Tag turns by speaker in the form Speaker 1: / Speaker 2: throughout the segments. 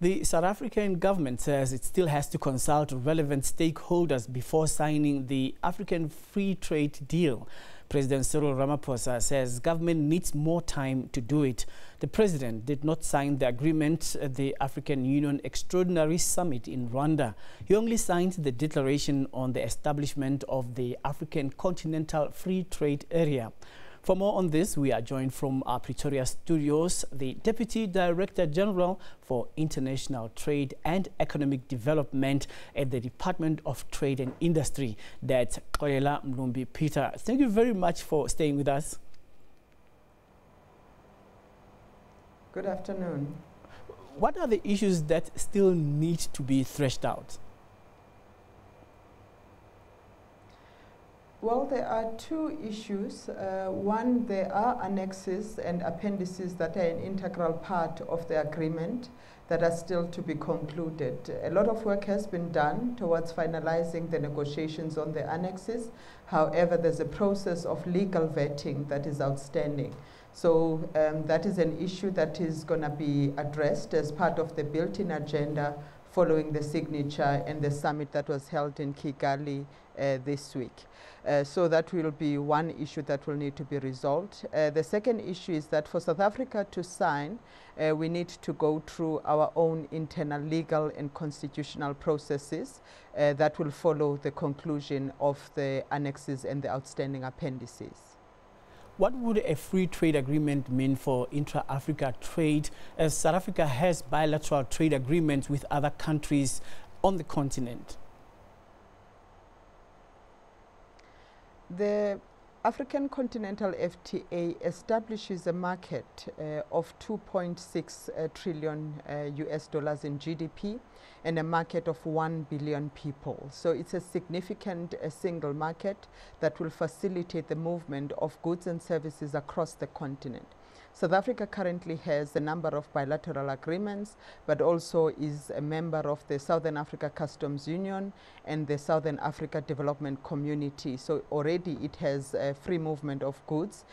Speaker 1: The South African government says it still has to consult relevant stakeholders before signing the African Free Trade Deal. President Cyril Ramaphosa says government needs more time to do it. The president did not sign the agreement at the African Union Extraordinary Summit in Rwanda. He only signed the declaration on the establishment of the African Continental Free Trade Area. For more on this, we are joined from our Pretoria studios, the Deputy Director General for International Trade and Economic Development at the Department of Trade and Industry, that's Xolelwa Mlumbi-Peter. Thank you very much for staying with us.
Speaker 2: Good afternoon.
Speaker 1: What are the issues that still need to be threshed out?
Speaker 2: Well, there are two issues. One, there are annexes and appendices that are an integral part of the agreement that are still to be concluded. A lot of work has been done towards finalizing the negotiations on the annexes. However, there's a process of legal vetting that is outstanding. So that is an issue that is going to be addressed as part of the built-in agenda following the signature and the summit that was held in Kigali this week. So that will be one issue that will need to be resolved. The second issue is that for South Africa to sign, we need to go through our own internal legal and constitutional processes that will follow the conclusion of the annexes and the outstanding appendices.
Speaker 1: What would a free trade agreement mean for intra-Africa trade, as South Africa has bilateral trade agreements with other countries on the continent?
Speaker 2: The African Continental FTA establishes a market of 2.6 trillion US dollars in GDP and a market of 1 billion people. So it's a significant single market that will facilitate the movement of goods and services across the continent. South Africa currently has a number of bilateral agreements, but also is a member of the Southern Africa Customs Union and the Southern Africa Development Community. So already it has free movement of goods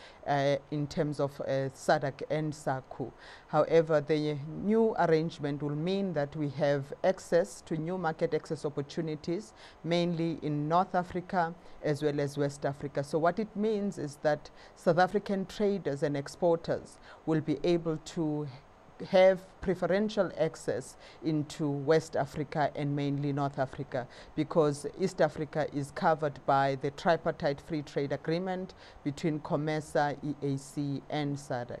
Speaker 2: in terms of SADC and SACU. However, the new arrangement will mean that we have access to new market access opportunities, mainly in North Africa as well as West Africa. So what it means is that South African traders and exporters will be able to have preferential access into West Africa and mainly North Africa, because East Africa is covered by the tripartite free trade agreement between COMESA, EAC and SADC.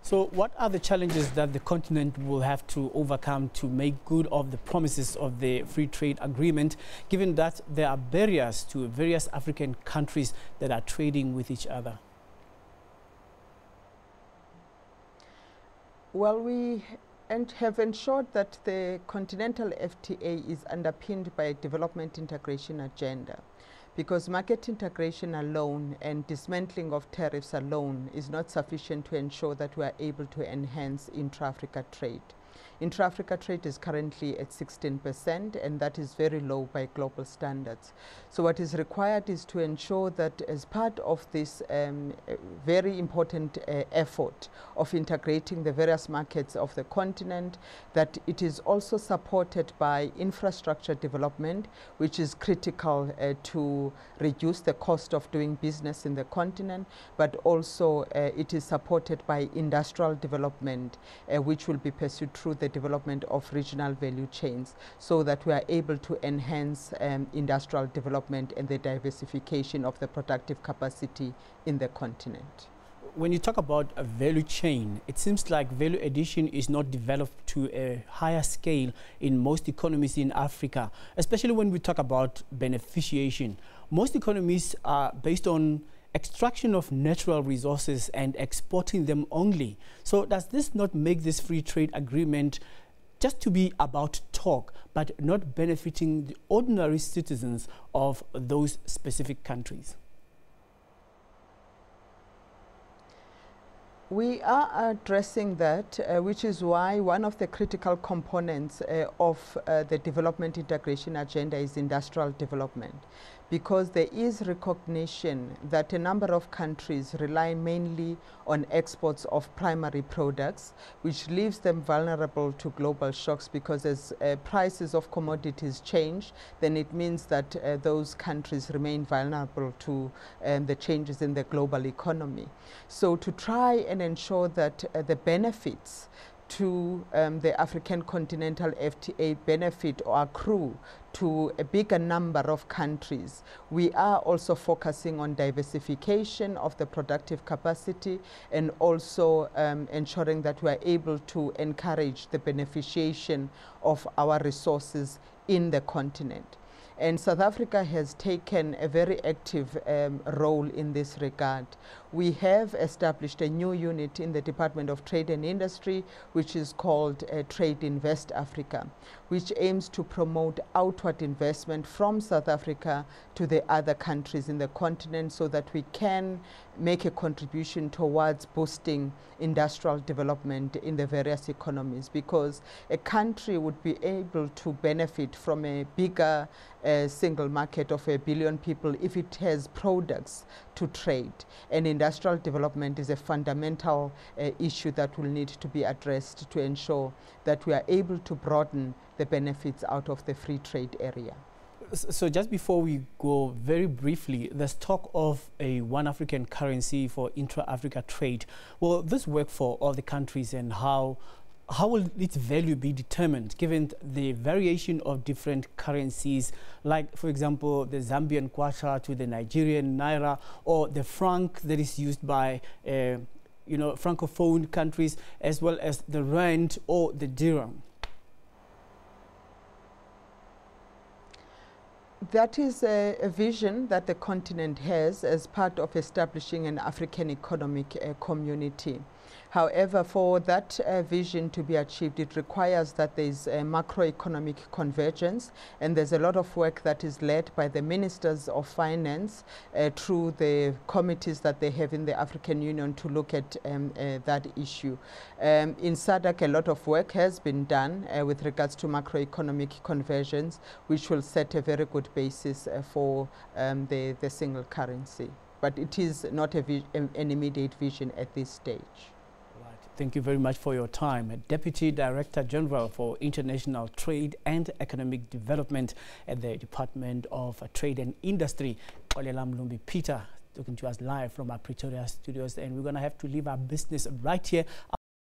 Speaker 1: So what are the challenges that the continent will have to overcome to make good of the promises of the free trade agreement, given that there are barriers to various African countries that are trading with each other?
Speaker 2: Well, we have ensured that the Continental FTA is underpinned by a development integration agenda, because market integration alone and dismantling of tariffs alone is not sufficient to ensure that we are able to enhance intra-Africa trade. Intra-Africa trade is currently at 16%, and that is very low by global standards. So what is required is to ensure that as part of this very important effort of integrating the various markets of the continent, that it is also supported by infrastructure development, which is critical to reduce the cost of doing business in the continent, but also it is supported by industrial development, which will be pursued through the development of regional value chains, so that we are able to enhance industrial development and the diversification of the productive capacity in the continent.
Speaker 1: When you talk about a value chain, it seems like value addition is not developed to a higher scale in most economies in Africa, especially when we talk about beneficiation. Most economies are based on extraction of natural resources and exporting them only. So does this not make this free trade agreement just to be about talk, but not benefiting the ordinary citizens of those specific countries?
Speaker 2: We are addressing that, which is why one of the critical components of the development integration agenda is industrial development, because there is recognition that a number of countries rely mainly on exports of primary products, which leaves them vulnerable to global shocks, because as prices of commodities change, then it means that those countries remain vulnerable to the changes in the global economy. So to try and ensure that the benefits to the African Continental FTA benefit or accrue to a bigger number of countries, we are also focusing on diversification of the productive capacity, and also ensuring that we are able to encourage the beneficiation of our resources in the continent. And South Africa has taken a very active role in this regard. We have established a new unit in the Department of Trade and Industry, which is called Trade Invest Africa, which aims to promote outward investment from South Africa to the other countries in the continent, so that we can make a contribution towards boosting industrial development in the various economies, because a country would be able to benefit from a bigger single market of 1 billion people if it has products to trade. And industrial development is a fundamental issue that will need to be addressed to ensure that we are able to broaden the benefits out of the free trade area.
Speaker 1: So just before we go, very briefly, there's talk of a one African currency for intra-Africa trade. Will this work for all the countries, and how will its value be determined given the variation of different currencies, like, for example, the Zambian kwacha to the Nigerian naira, or the franc that is used by francophone countries, as well as the rand or the dirham?
Speaker 2: That is a vision that the continent has as part of establishing an African economic community. However, for that vision to be achieved, it requires that there is a macroeconomic convergence, and there's a lot of work that is led by the ministers of finance through the committees that they have in the African Union to look at that issue. In SADC, a lot of work has been done with regards to macroeconomic convergence, which will set a very good basis for the single currency. But it is not an immediate vision at this stage.
Speaker 1: Thank you very much for your time. Deputy Director General for International Trade and Economic Development at the Department of Trade and Industry, Xolelwa Mlumbi-Peter, talking to us live from our Pretoria studios. And we're going to have to leave our business right here.